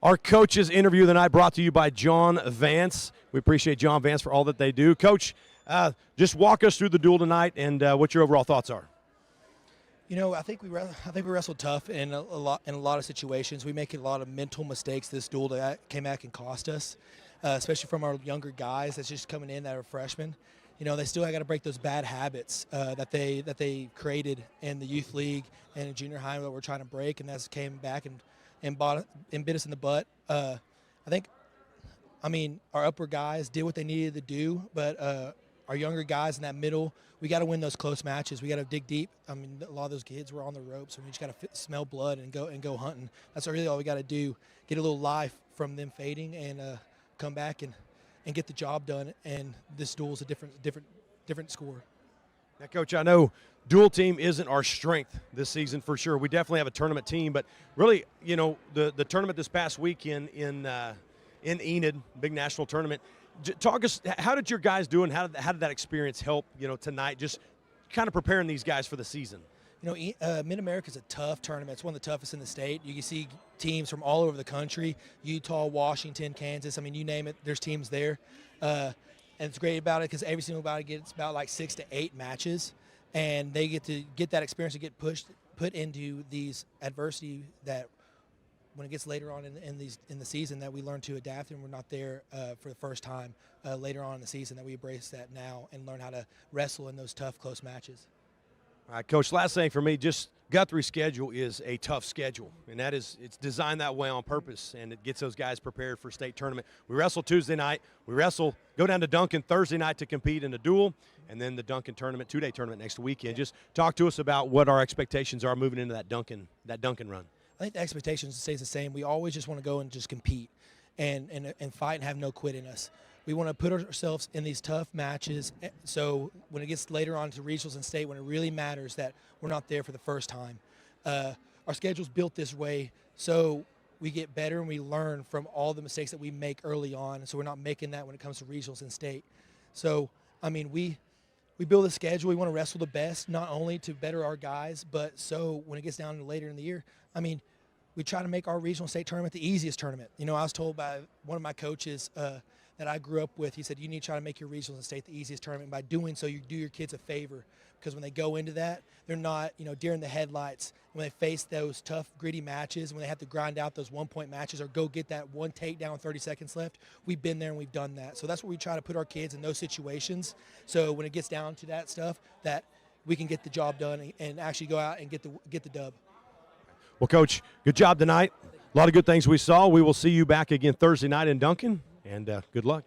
Our coaches interview of the night brought to you by John Vance. We appreciate John Vance for all that they do. Coach, just walk us through the duel tonight and what your overall thoughts are. You know, I think we wrestled tough in a lot of situations. We make a lot of mental mistakes this duel that came back and cost us, especially from our younger guys that's just coming in that are freshmen. You know, they still got to break those bad habits that they created in the youth league and in junior high that we're trying to break, and that's came back and bit us in the butt. I mean, our upper guys did what they needed to do, but our younger guys in that middle, we got to win those close matches. We got to dig deep. I mean, a lot of those kids were on the ropes, and we just got to smell blood and go hunting. That's really all we got to do. Get a little life from them fading and come back and get the job done. And this duel is a different score. Now, Coach, I know dual team isn't our strength this season for sure. We definitely have a tournament team, but really, you know, the tournament this past weekend in Enid, big national tournament. Talk us, how did your guys do, and how did that experience help, you know, tonight, just kind of preparing these guys for the season? You know, Mid-America is a tough tournament. It's one of the toughest in the state. You can see teams from all over the country, Utah, Washington, Kansas. I mean, you name it, there's teams there. And it's great about it because every single body gets about like 6 to 8 matches, and they get to get that experience and get put into these adversity that when it gets later on in the season that we learn to adapt, and we're not there for the first time later on in the season, that we embrace that now and learn how to wrestle in those tough, close matches. All right, Coach, last thing for me, just Guthrie's schedule is a tough schedule, and it's designed that way on purpose, and it gets those guys prepared for state tournament. We wrestle Tuesday night. We go down to Duncan Thursday night to compete in a duel, and then the Duncan tournament, 2-day tournament next weekend. Just talk to us about what our expectations are moving into that Duncan run. I think the expectations stays the same. We always just want to go and just compete and fight and have no quit in us. We want to put ourselves in these tough matches, so when it gets later on to regionals and state, when it really matters, that we're not there for the first time. Our schedule's built this way so we get better and we learn from all the mistakes that we make early on, so we're not making that when it comes to regionals and state. So, I mean, we build a schedule. We want to wrestle the best, not only to better our guys, but so when it gets down to later in the year, I mean, we try to make our regional state tournament the easiest tournament. You know, I was told by one of my coaches that I grew up with, he said, you need to try to make your regionals and state the easiest tournament. By doing so, you do your kids a favor, because when they go into that, they're not, you know, deer in the headlights. When they face those tough, gritty matches, when they have to grind out those one-point matches or go get that one takedown with 30 seconds left, we've been there and we've done that. So that's where we try to put our kids in those situations, so when it gets down to that stuff, that we can get the job done and actually go out and get the dub. Well, Coach, good job tonight. A lot of good things we saw. We will see you back again Thursday night in Duncan, and good luck.